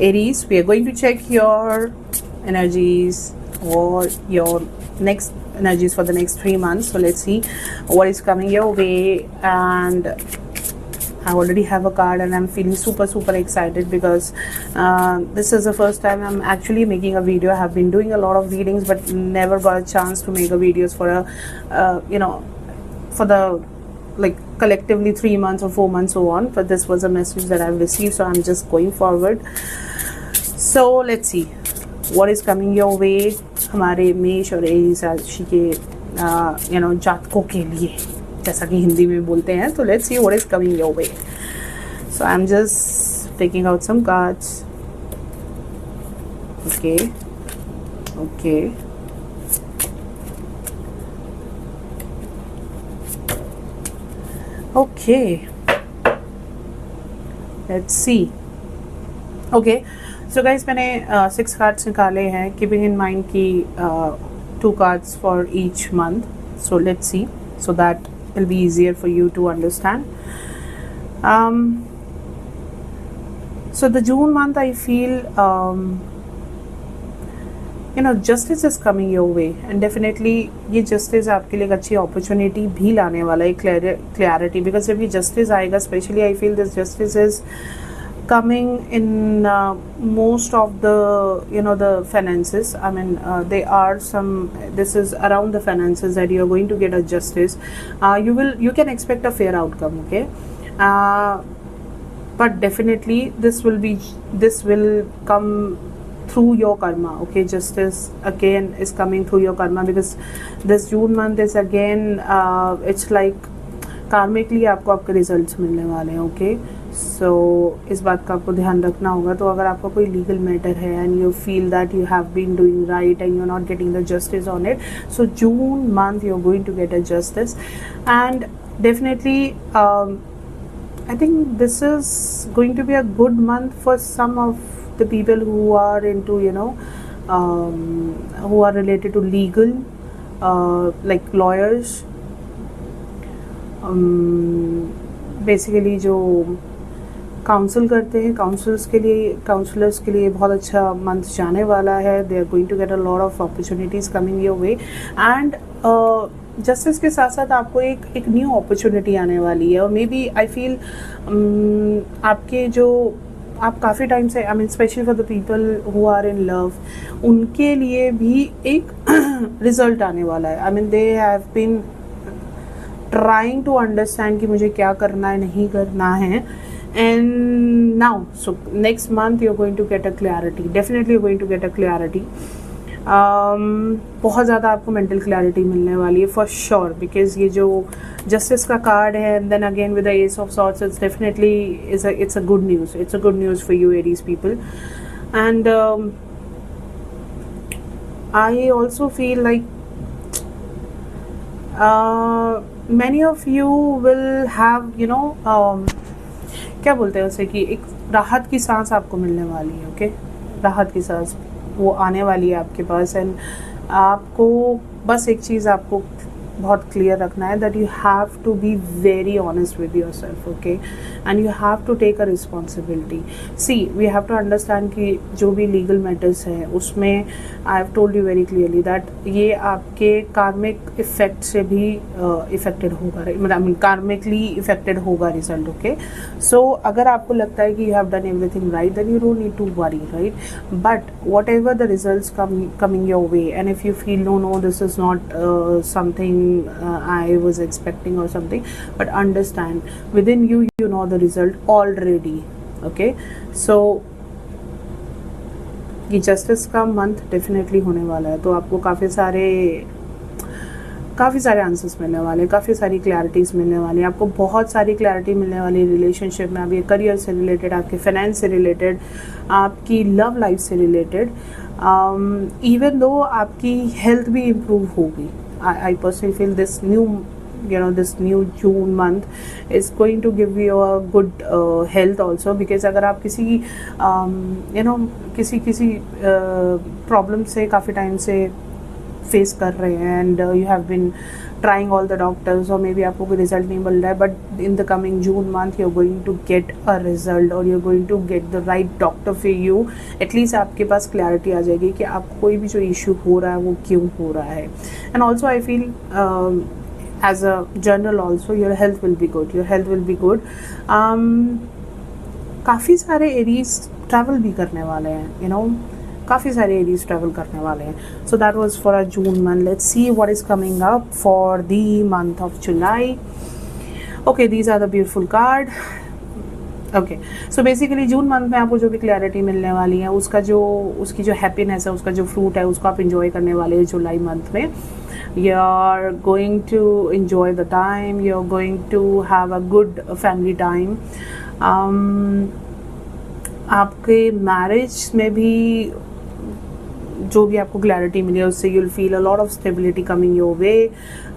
Aries, we are going to check your energies or your next energies for the next 3 months. So let's see what is coming your way. And I already have a card and I'm feeling super excited because this is the first time I'm actually making a video. I have been doing a lot of readings but never got a chance to make a videos for a for the like collectively 3 months or 4 months so on. But this was a message that I've received, so I'm just going forward. So let's see what is coming your way हमारे मेष और Aries राशि के जातकों के लिए, जैसा कि हिंदी में बोलते हैं. तो let's see what is coming your way. So I am just taking out some cards. Okay let's see. Okay so guys, मैंने 6 कार्ड्स निकाले हैं, कीपिंग इन माइंड की 2 cards for each month. So let's see, so that will be easier for you to understand. So the June month, I feel justice is coming your way, and definitely ये justice आपके लिए एक अच्छी opportunity भी लाने वाला है, clarity, because जब ये justice आएगा, especially I feel this justice is coming in most of the the finances. I mean there are some, this is around the finances that you are going to get a justice. You can expect a fair outcome, okay, but definitely this will come through your karma, okay. Justice again is coming through your karma because this June month is again it's like karmically आपको आपके results मिलने वाले हैं, okay. सो इस बात का आपको ध्यान रखना होगा. तो अगर आपका कोई लीगल मैटर है and you feel that you have been doing right and you are not getting the justice on it, so June month you are going to get a justice. And definitely I think this is going to be a good month for some of the people who are into who are related to legal, like lawyers, basically जो council करते हैं, counsellors के लिए बहुत अच्छा month जाने वाला है. They are going to get a lot of opportunities coming your way. And justice के साथ साथ आपको एक न्यू अपॉर्चुनिटी आने वाली है. और मे बी आई फील आपके जो आप काफ़ी टाइम से, I mean specially for the people who are in love, उनके लिए भी एक रिजल्ट आने वाला है. I mean they have been trying to understand कि मुझे क्या करना है, नहीं करना है. And now, so next month you're going to get a clarity. Definitely you're going to get a clarity. बहुत ज़्यादा आपको mental clarity मिलने वाली है for sure, because ये जो justice का card है, and then again with the ace of swords, it's definitely it's a good news. It's a good news for you Aries people. And I also feel like many of you will have क्या बोलते हैं उसे, कि एक राहत की सांस आपको मिलने वाली है, ओके. राहत की सांस वो आने वाली है आपके पास. एंड आपको बस एक चीज़ आपको बहुत क्लियर रखना है, that you have to be very honest with your self, okay. And you have to take a responsibility. See, we have to understand कि जो भी लीगल मैटर्स हैं उसमें I have told you very clearly that ये आपके karmic effect से भी affected होगा, मतलब कार्मिकली इफेक्टेड होगा रिजल्ट, ओके. सो अगर आपको लगता है कि you have done everything right, then you don't need to worry, right. But whatever the results coming your way, and if you feel no this is not something I was expecting or something, but understand within you know the result already, okay. So ये justice का month definitely होने वाला है. तो आपको काफ़ी सारे answers मिलने वाले, काफ़ी सारी क्लैरिटीज़ मिलने वाली. आपको बहुत सारी क्लैरिटी मिलने वाली रिलेशनशिप में, आपके करियर से रिलेटेड, आपके फाइनेंस से रिलेटेड, आपकी लव लाइफ से रिलेटेड. इवन दो आपकी हेल्थ भी इम्प्रूव होगी. I personally feel this new June month is going to give you a good health also, because अगर आप किसी किसी प्रॉब्लम से काफ़ी टाइम से फेस कर रहे हैं and you have been trying all the doctors और मे बी आपको कोई रिजल्ट नहीं मिल रहा है, but in the coming June month you are going to get a result और you are going to get the right doctor for you. At least आपके पास क्लैरिटी आ जाएगी कि आपको कोई भी जो इशू हो रहा है वो क्यों हो रहा है। And also I feel as a general also your health will be good। काफ़ी सारे एरीज ट्रैवल भी करने वाले हैं, काफ़ी सारे एरीज ट्रैवल करने वाले हैं। So that was for a June month. Let's see what is coming up for the month of July. Okay, these are the beautiful card. Okay, so basically June month में आपको जो भी clarity मिलने वाली है उसकी जो हैप्पीनेस है, उसका जो फ्रूट है, उसको आप इंजॉय करने वाले हैं जुलाई मंथ में। You are going to enjoy the time, you're going to have a good family time। आपके मैरिज में भी जो भी आपको क्लैरिटी मिली है उससे you'll feel a lot of stability coming your way.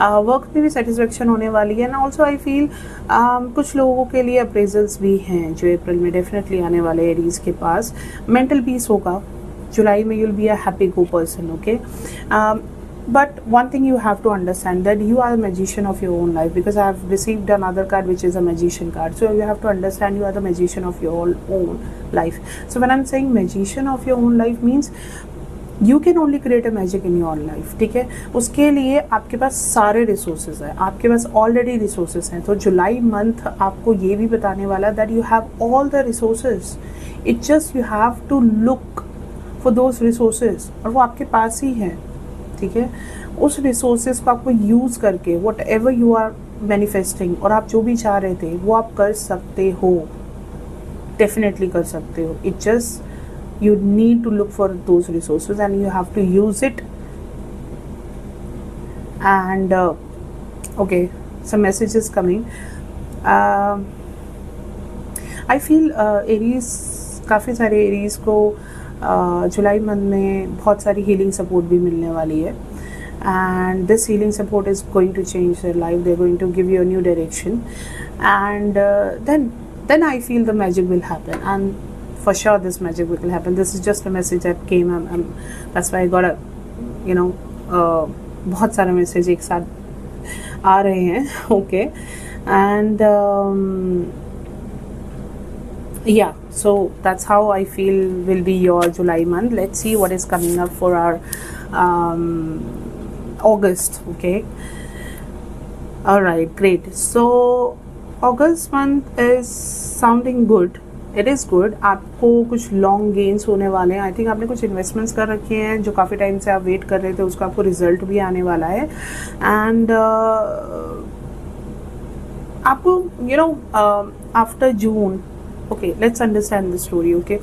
Work में भी सेटिस्फेक्शन होने वाली है। एंड ऑल्सो आई फील कुछ लोगों के लिए अप्रेजल्स भी हैं जो अप्रैल में डेफिनेटली आने वाले एरीज के पास। मेंटल पीस होगा जुलाई में, you'll be a happy go person. Okay, but one thing you have to understand that you are a magician of your own life, because I have received another card which is a magician card. So you have to understand you are the magician of your own life. So when I'm saying magician of your own life means you can only create a magic in your life। ठीक है, उसके लिए आपके पास सारे resources हैं, आपके पास already resources हैं। तो जुलाई मंथ आपको ये भी बताने वाला that you have all the resources, it just you have to look for those resources, और वो आपके पास ही हैं। ठीक है, उस रिसोर्सेज को आपको यूज़ करके whatever you are manifesting, और आप जो भी चाह रहे थे वो आप कर सकते हो, डेफिनेटली कर सकते हो। It just you need to look for those resources and you have to use it. And okay, some messages coming. I feel Aries, काफ़ी सारे एरीज को जुलाई मंथ में बहुत सारी हीलिंग सपोर्ट भी मिलने वाली है। And this healing support is going to change their life, they are going to give you a new direction and then I feel the magic will happen, and for sure this magic will happen। This is just a message that came, that's why I got a बहुत सारे message एक साथ आ रहे हैं। Okay, and yeah, so that's how I feel will be your July month। Let's see what is coming up for our August। Okay, all right, great। So August month is sounding good, it is good। आपको कुछ long gains होने वाले हैं। I think आपने कुछ investments कर रखे हैं जो काफ़ी टाइम से आप वेट कर रहे थे, उसका आपको रिजल्ट भी आने वाला है। एंड आपको after June, okay, let's understand the story. Okay,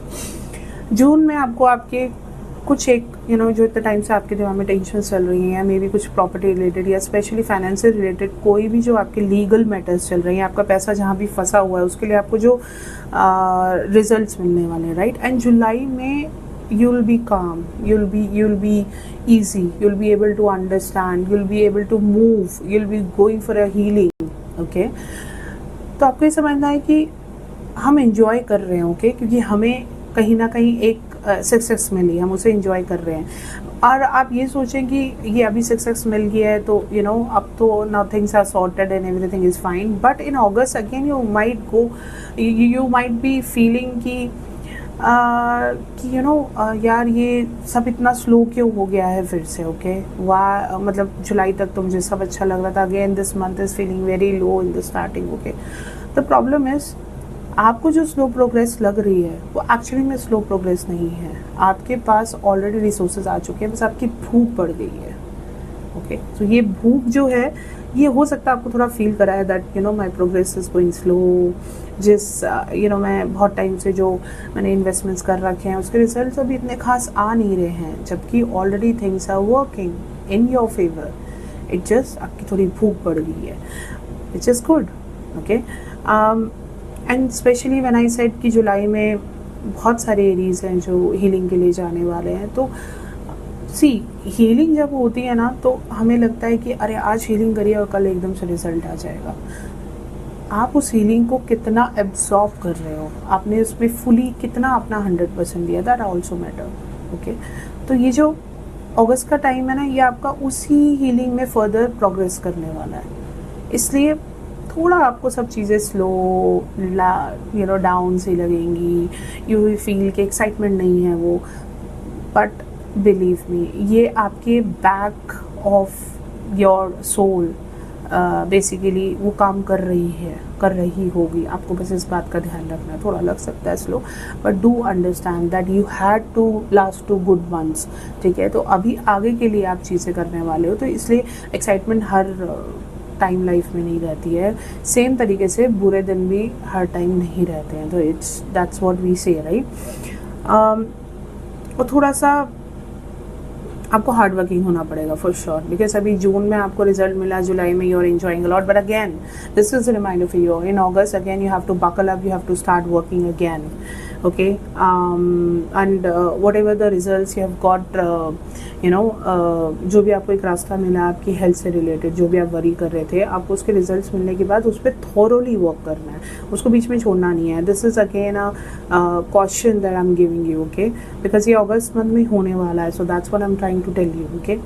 June में आपको आपके कुछ एक जो इतने टाइम से आपके दिमाग में टेंशन चल रही हैं, मे बी कुछ प्रॉपर्टी रिलेटेड या स्पेशली फाइनेंशियल रिलेटेड, कोई भी जो आपके लीगल मैटर्स चल रही हैं, आपका पैसा जहाँ भी फंसा हुआ है उसके लिए आपको जो रिजल्ट्स मिलने वाले हैं, राइट। एंड जुलाई में you'll be calm, you'll be easy, you'll be able to understand, you'll be able to move, you'll be going for a healing। Okay, तो आपको ये समझना है कि हम एंजॉय कर रहे हैं। ओके, क्योंकि हमें कहीं ना कहीं एक सक्सेस मिली, हम उसे एंजॉय कर रहे हैं। और आप ये सोचें कि ये अभी सक्सेस मिल गया है तो अब तो now things are sorted and everything is fine, but in August again you might be feeling कि यार ये सब इतना स्लो क्यों हो गया है फिर से। ओके, मतलब जुलाई तक तो मुझे सब अच्छा लग रहा था, again this month is feeling very low in the starting. Okay, the problem is आपको जो स्लो प्रोग्रेस लग रही है वो एक्चुअली में स्लो प्रोग्रेस नहीं है। आपके पास ऑलरेडी रिसोर्सेज आ चुके हैं, बस आपकी भूख बढ़ गई है। ओके, तो ये भूख जो है ये हो सकता है आपको थोड़ा फील कराए that my progress is going slow. जिस मैं बहुत टाइम से जो मैंने इन्वेस्टमेंट्स कर रखे हैं उसके रिजल्ट्स अभी इतने खास आ नहीं रहे हैं, जबकि already things are working in your favour. It just आपकी थोड़ी भूख बढ़ गई है, which is good. Okay, and specially when I said कि जुलाई में बहुत सारे एरीज हैं जो हीलिंग के लिए जाने वाले हैं। तो सी, हीलिंग जब होती है ना तो हमें लगता है कि अरे आज हीलिंग करिए और कल एकदम से रिजल्ट आ जाएगा। आप उस हीलिंग को कितना एब्जॉर्ब कर रहे हो, आपने उसमें फुली कितना अपना 100% दिया, दैट आल्सो मैटर। ओके, तो ये जो अगस्त का टाइम है ना, ये आपका उसी हीलिंग में फर्दर प्रोग्रेस करने वाला है। इसलिए थोड़ा आपको सब चीज़ें स्लो डाउन सी लगेंगी, यू विल फील कि एक्साइटमेंट नहीं है वो, बट बिलीव मी, ये आपके back of your soul basically वो काम कर रही होगी। आपको बस इस बात का ध्यान रखना है। थोड़ा लग सकता है slow, but do understand that you had to last 2 good months, ठीक है। तो अभी आगे के लिए आप चीज़ें करने वाले हो, तो इसलिए एक्साइटमेंट हर टाइम लाइफ में नहीं रहती है। सेम तरीके से बुरे दिन भी हर टाइम नहीं रहते हैं। तो दैट्स व्हाट वी से, राइट। और थोड़ा सा आपको हार्ड वर्किंग होना पड़ेगा फॉर श्योर, बिकॉज अभी जून में आपको रिजल्ट मिला, जुलाई में you are enjoying a lot, but again this is a reminder for you, in August again you have to buckle up, you have to start working again, okay. And whatever the results you have got, जो भी आपको एक रास्ता मिला आपकी health से related, जो भी आप वरी कर रहे थे, आपको उसके रिजल्ट्स मिलने के बाद उस पर थॉरोली वर्क करना है, उसको बीच में छोड़ना नहीं है। This is again a question that I am giving you, okay, because ये अगस्त मंथ में होने वाला है। So that's what I am trying to tell you, okay.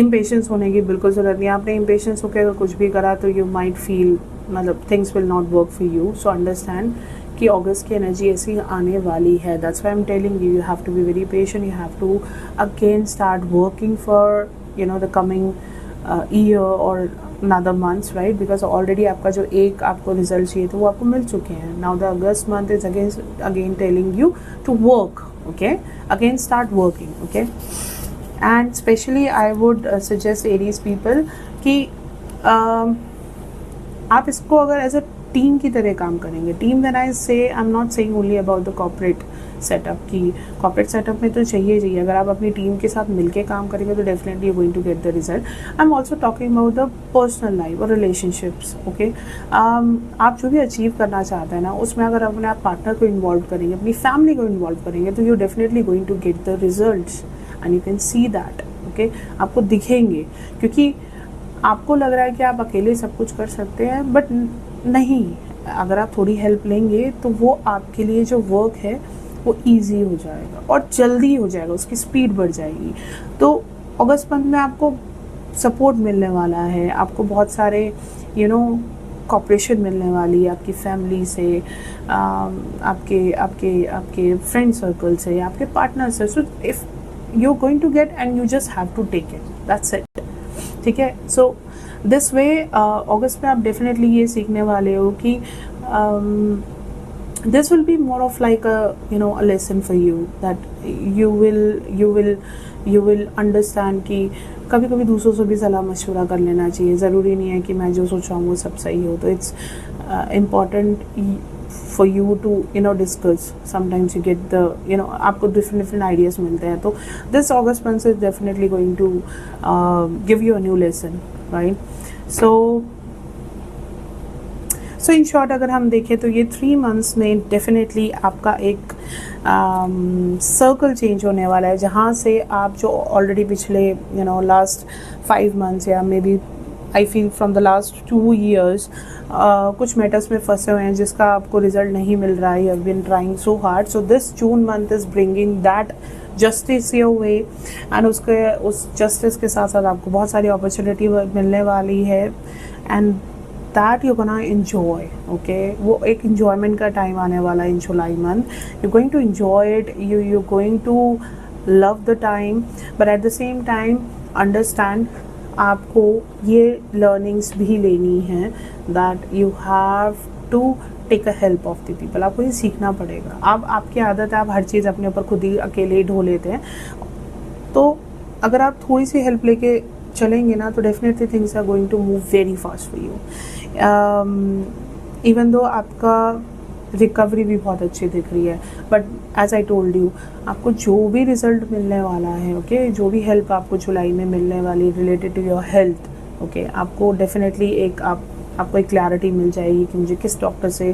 Impatience होने की बिल्कुल ज़रूरत नहीं है। आपने इम्पेशेंस होकर अगर कुछ भी करा तो यू माइट फील, मतलब things will not work for you. So understand कि अगस्त की एनर्जी ऐसी आने वाली है। That's why I am telling you, you have to be very patient, you have to again start working for the coming year और another months, right? Because already आपका जो एक आपको रिजल्ट चाहिए तो वो आपको मिल चुके हैं। Now the August month is again telling you to work, okay? Again start working, okay? And especially I would suggest Aries people कि आप इसको अगर एज अ टीम की तरह काम करेंगे। टीम व्हेन आई से, I am not saying only about the corporate setup, की कॉर्पोरेट सेटअप में तो चाहिए। अगर आप अपनी टीम के साथ मिलके काम करेंगे तो definitely you going to get the result. I am also talking about the personal life और रिलेशनशिप्स, ओके। आप जो भी अचीव करना चाहते हैं ना, उसमें अगर अपने आप पार्टनर को इन्वॉल्व करेंगे, अपनी फैमिली को इन्वॉल्व करेंगे, तो you definitely going to get the results and you can see that, okay. आपको दिखेंगे, क्योंकि आपको लग रहा है कि आप अकेले सब कुछ कर सकते हैं, बट नहीं। अगर आप थोड़ी हेल्प लेंगे तो वो आपके लिए जो वर्क है वो इजी हो जाएगा और जल्दी हो जाएगा, उसकी स्पीड बढ़ जाएगी। तो अगस्त मंथ में आपको सपोर्ट मिलने वाला है, आपको बहुत सारे कॉपरेशन मिलने वाली है आपकी फैमिली से, आपके आपके आपके फ्रेंड सर्कल से, आपके पार्टनर से। So if you are going to get and you just have to take it, that's it, ठीक है। सो दिस वे अगस्त में आप डेफिनेटली ये सीखने वाले हो कि this will be more of like a lesson for you, that you will understand कि कभी कभी दूसरों से भी सलाह मशवरा कर लेना चाहिए। ज़रूरी नहीं है कि मैं जो सोच रहा हूँ वो सब सही हो। तो it's important for you to discuss. Sometimes you get the आपको different ideas मिलते हैं। तो this August month is definitely going to give you a new lesson, right? So in short अगर हम देखें तो ये 3 months में डेफिनेटली आपका एक सर्कल चेंज होने वाला है, जहाँ से आप जो ऑलरेडी पिछले लास्ट 5 months या maybe I feel from the last 2 years कुछ मैटर्स में फंसे हुए हैं जिसका आपको रिजल्ट नहीं मिल रहा है। You have been trying so hard. So this June month is bringing that justice your way, and उस जस्टिस के साथ साथ आपको बहुत सारी अपॉर्चुनिटी मिलने वाली है, and that you gonna enjoy, okay. वो एक एंजॉयमेंट का टाइम आने वाला है in July month. You going to enjoy it, you going to love the time, but at the same time understand आपको ये लर्निंग्स भी लेनी है that you have to take a help of the people. आपको ये सीखना पड़ेगा। अब आपकी आदत है आप हर चीज़ अपने ऊपर खुद ही अकेले ही ढो लेते हैं, तो अगर आप थोड़ी सी हेल्प लेके चलेंगे ना तो definitely things are going to move very fast for you. Even though आपका रिकवरी भी बहुत अच्छी दिख रही है, but as I told you आपको जो भी रिजल्ट मिलने वाला है, ओके, जो भी हेल्प आपको जुलाई में मिलने वाली related to your health, okay, आपको डेफिनेटली आपको एक क्लैरिटी मिल जाएगी कि मुझे किस डॉक्टर से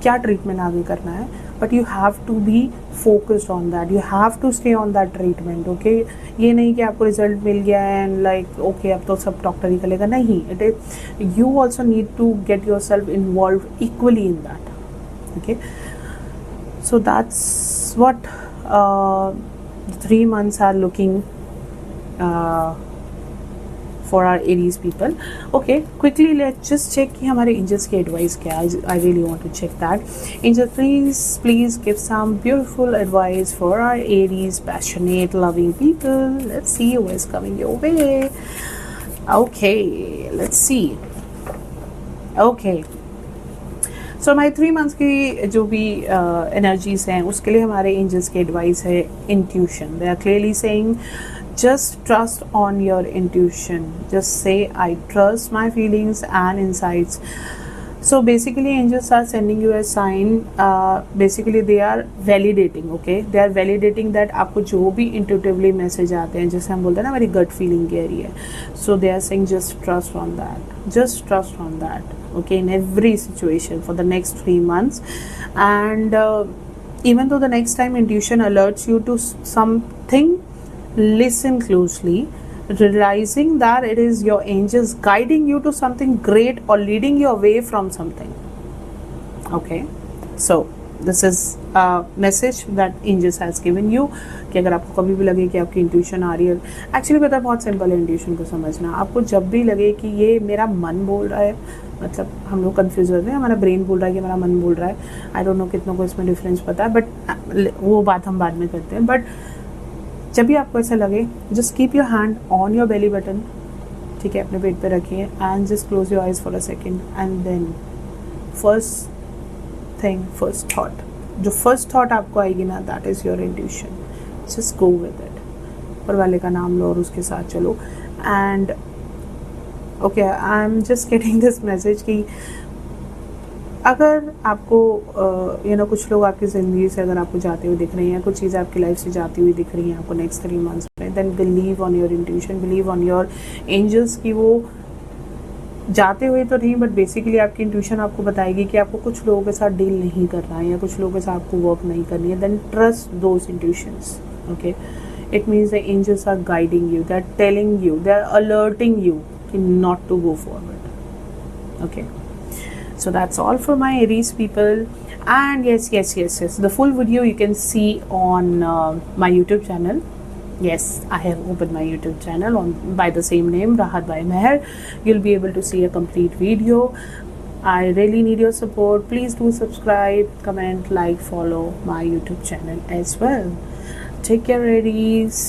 क्या ट्रीटमेंट आगे करना है। But you have to be focused on that, you have to stay on that treatment, okay. ये नहीं कि आपको रिजल्ट मिल गया एंड लाइक ओके अब तो सब डॉक्टर ही करेगा, नहीं। It is you also need to get your self involve equally in that, okay. So that's what 3 months are looking for our Aries people. Okay, quickly let's just check कि हमारे angels की advice क्या है. I really want to check that. Angels, please give some beautiful advice for our Aries passionate loving people. Let's see what is coming your way. Okay, let's see. Okay, सो हमारे 3 months की जो भी energies हैं उसके लिए हमारे angels की advice है intuition. They are clearly saying just trust on your intuition. Just say I trust my feelings and insights. So basically angels are sending you a sign. Basically they are validating. Okay, they are validating that आपको जो भी intuitively message आते हैं, जैसे हम बोलते हैं ना हमारी gut feeling कह रही है, so they are saying just trust on that. Just trust on that. Okay, in every situation for the next 3 months. And even though the next time intuition alerts you to something, listen closely, realizing that it is your angels guiding you to something great or leading you away from something. Okay, so this is a message that angels has given you कि अगर आपको कभी भी लगे कि आपकी intuition आ रही है, एक्चुअली पता है बहुत सिंपल है इंट्यूशन को समझना. आपको जब भी लगे कि ये मेरा मन बोल रहा है, मतलब हम लोग कंफ्यूज होते हैं, हमारा ब्रेन बोल रहा है कि हमारा मन बोल रहा है. आई डोंट नो कितनों को इसमें डिफरेंस पता है, बट वो बात हम बाद में करते हैं. बट जब भी आपको ऐसा लगे, just keep your hand on your belly button. ठीक है, अपने पेट पे रखिए and just close your eyes for a second and then first thought, जो फर्स्ट थॉट आपको आएगी ना, that is your intuition. Just go with it. ऊपर वाले का नाम लो और उसके साथ चलो. And okay, I am just getting this message कि अगर आपको कुछ लोग आपकी ज़िंदगी से अगर आपको जाते हुए दिख रही हैं, कुछ चीज़ें आपकी लाइफ से जाती हुई दिख रही हैं आपको नेक्स्ट 3 मंथ्स में, then believe on your intuition, believe on your angels की वो जाते हुए तो नहीं, बट बेसिकली आपकी इंट्यूशन आपको बताएगी कि आपको कुछ लोगों के साथ डील नहीं करना है या कुछ लोगों के साथ आपको वर्क नहीं करनी है. Then trust those intuitions. Okay, it means the angels are guiding you, they are telling you, they are alerting you कि not to go forward. Okay, so that's all for my Aries people. And yes, the full video you can see on my YouTube channel. Yes, I have opened my YouTube channel by the same name, Rahat by Meher. You'll be able to see a complete video. I really need your support. Please do subscribe, comment, like, follow my YouTube channel as well. Take care, Aries.